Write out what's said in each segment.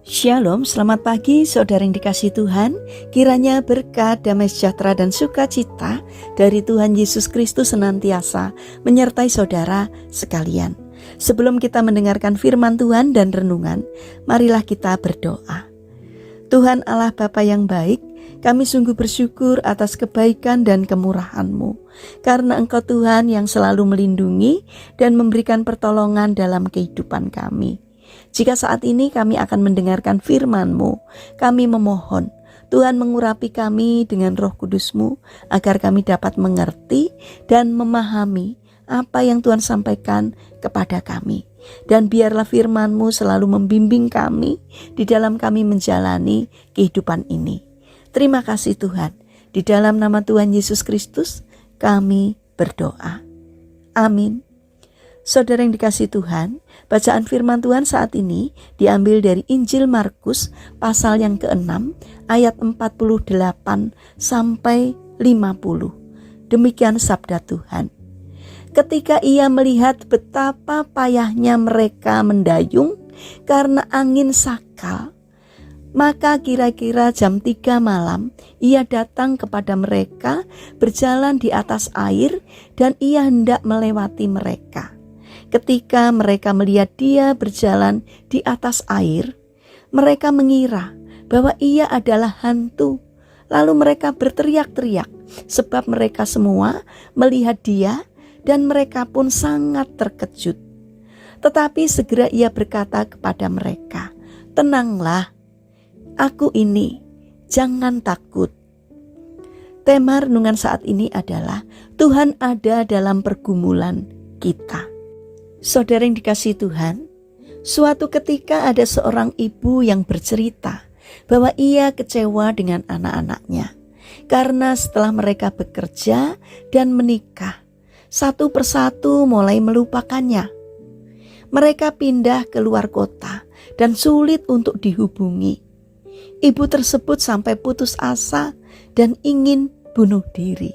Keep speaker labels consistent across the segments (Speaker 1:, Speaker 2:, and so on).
Speaker 1: Shalom, selamat pagi saudara yang dikasihi Tuhan. Kiranya berkat, damai sejahtera dan sukacita dari Tuhan Yesus Kristus senantiasa menyertai saudara sekalian. Sebelum kita mendengarkan firman Tuhan dan renungan, marilah kita berdoa. Tuhan Allah Bapa yang baik, kami sungguh bersyukur atas kebaikan dan kemurahan-Mu, karena Engkau Tuhan yang selalu melindungi dan memberikan pertolongan dalam kehidupan kami. Jika saat ini kami akan mendengarkan firman-Mu, kami memohon Tuhan mengurapi kami dengan Roh Kudus-Mu agar kami dapat mengerti dan memahami apa yang Tuhan sampaikan kepada kami. Dan biarlah firman-Mu selalu membimbing kami di dalam kami menjalani kehidupan ini. Terima kasih Tuhan. Di dalam nama Tuhan Yesus Kristus kami berdoa. Amin. Saudara yang dikasihi Tuhan, bacaan firman Tuhan saat ini diambil dari Injil Markus pasal yang ke-6 ayat 48 sampai 50. Demikian sabda Tuhan. Ketika ia melihat betapa payahnya mereka mendayung karena angin sakal, maka kira-kira jam 3 malam ia datang kepada mereka berjalan di atas air dan ia hendak melewati mereka. Ketika mereka melihat dia berjalan di atas air, mereka mengira bahwa ia adalah hantu. Lalu mereka berteriak-teriak sebab mereka semua melihat dia dan mereka pun sangat terkejut. Tetapi segera ia berkata kepada mereka, "Tenanglah, aku ini, jangan takut." Tema renungan saat ini adalah Tuhan ada dalam pergumulan kita. Saudara yang dikasihi Tuhan, suatu ketika ada seorang ibu yang bercerita bahwa ia kecewa dengan anak-anaknya karena setelah mereka bekerja dan menikah, satu persatu mulai melupakannya. Mereka pindah ke luar kota dan sulit untuk dihubungi. Ibu tersebut sampai putus asa dan ingin bunuh diri.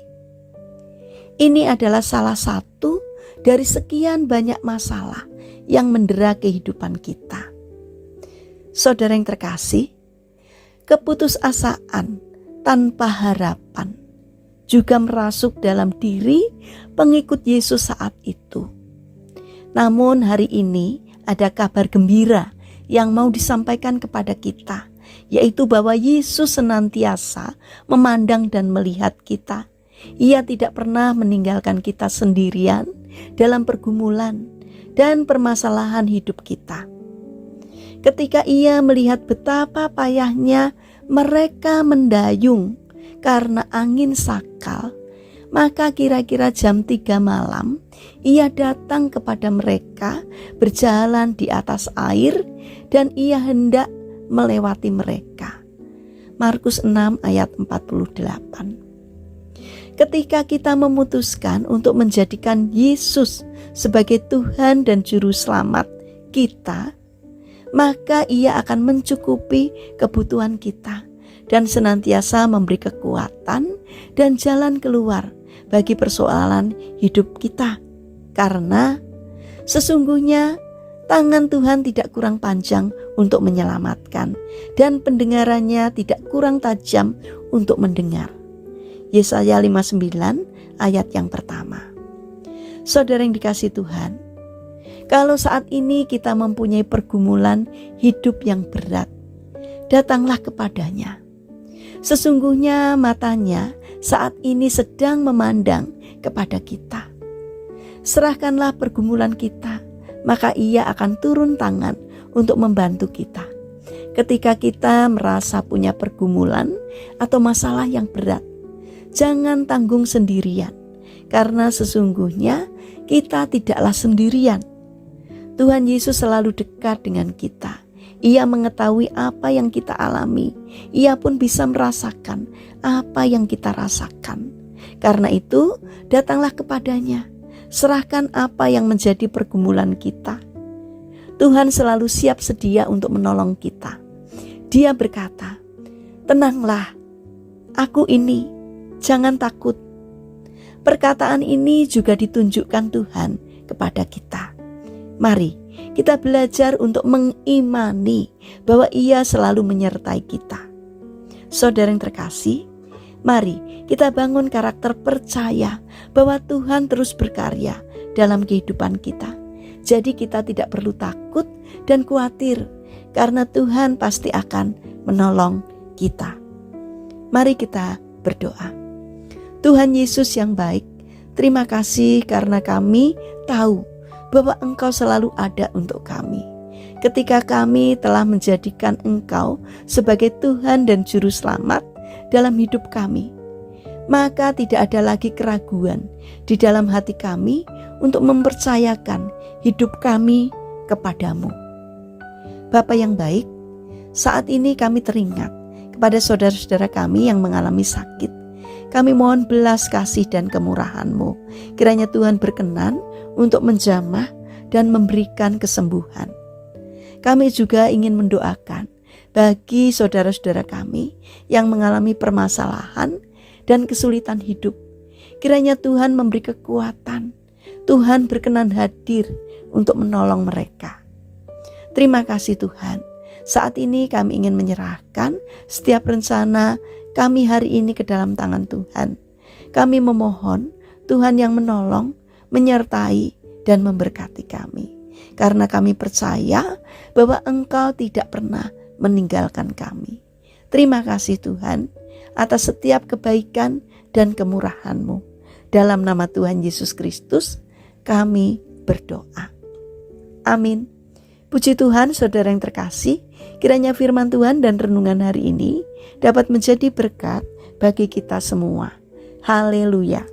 Speaker 1: Ini adalah salah satu dari sekian banyak masalah yang mendera kehidupan kita. Saudara yang terkasih, keputusasaan tanpa harapan juga merasuk dalam diri pengikut Yesus saat itu. Namun hari ini ada kabar gembira yang mau disampaikan kepada kita, yaitu bahwa Yesus senantiasa memandang dan melihat kita. Ia tidak pernah meninggalkan kita sendirian dalam pergumulan dan permasalahan hidup kita. Ketika ia melihat betapa payahnya mereka mendayung karena angin sakal, maka kira-kira jam 3 malam ia datang kepada mereka berjalan di atas air dan ia hendak melewati mereka. Markus 6 ayat 48. Ketika kita memutuskan untuk menjadikan Yesus sebagai Tuhan dan Juru Selamat kita, maka Ia akan mencukupi kebutuhan kita dan senantiasa memberi kekuatan dan jalan keluar bagi persoalan hidup kita. Karena sesungguhnya tangan Tuhan tidak kurang panjang untuk menyelamatkan dan pendengarannya tidak kurang tajam untuk mendengar. Yesaya 59 ayat yang pertama. Saudara yang dikasihi Tuhan, kalau saat ini kita mempunyai pergumulan hidup yang berat, datanglah kepadanya. Sesungguhnya matanya saat ini sedang memandang kepada kita. Serahkanlah pergumulan kita, maka Ia akan turun tangan untuk membantu kita. Ketika kita merasa punya pergumulan atau masalah yang berat, jangan tanggung sendirian, karena sesungguhnya kita tidaklah sendirian. Tuhan Yesus selalu dekat dengan kita. Ia mengetahui apa yang kita alami. Ia pun bisa merasakan apa yang kita rasakan. Karena itu, datanglah kepadanya. Serahkan apa yang menjadi pergumulan kita. Tuhan selalu siap sedia untuk menolong kita. Dia berkata, "Tenanglah, aku ini, jangan takut." Perkataan ini juga ditunjukkan Tuhan kepada kita. Mari kita belajar untuk mengimani bahwa Ia selalu menyertai kita. Saudara yang terkasih, mari kita bangun karakter percaya bahwa Tuhan terus berkarya dalam kehidupan kita. Jadi kita tidak perlu takut dan khawatir karena Tuhan pasti akan menolong kita. Mari kita berdoa. Tuhan Yesus yang baik, terima kasih karena kami tahu bahwa Engkau selalu ada untuk kami. Ketika kami telah menjadikan Engkau sebagai Tuhan dan Juru Selamat dalam hidup kami, maka tidak ada lagi keraguan di dalam hati kami untuk mempercayakan hidup kami kepadamu. Bapa yang baik, saat ini kami teringat kepada saudara-saudara kami yang mengalami sakit. Kami mohon belas kasih dan kemurahan-Mu. Kiranya Tuhan berkenan untuk menjamah dan memberikan kesembuhan. Kami juga ingin mendoakan bagi saudara-saudara kami yang mengalami permasalahan dan kesulitan hidup. Kiranya Tuhan memberi kekuatan. Tuhan berkenan hadir untuk menolong mereka. Terima kasih Tuhan. Saat ini kami ingin menyerahkan setiap rencana kami hari ini ke dalam tangan Tuhan. Kami memohon Tuhan yang menolong, menyertai dan memberkati kami. Karena kami percaya bahwa Engkau tidak pernah meninggalkan kami. Terima kasih Tuhan atas setiap kebaikan dan kemurahan-Mu. Dalam nama Tuhan Yesus Kristus kami berdoa. Amin. Puji Tuhan, saudara yang terkasih, kiranya firman Tuhan dan renungan hari ini dapat menjadi berkat bagi kita semua. Haleluya.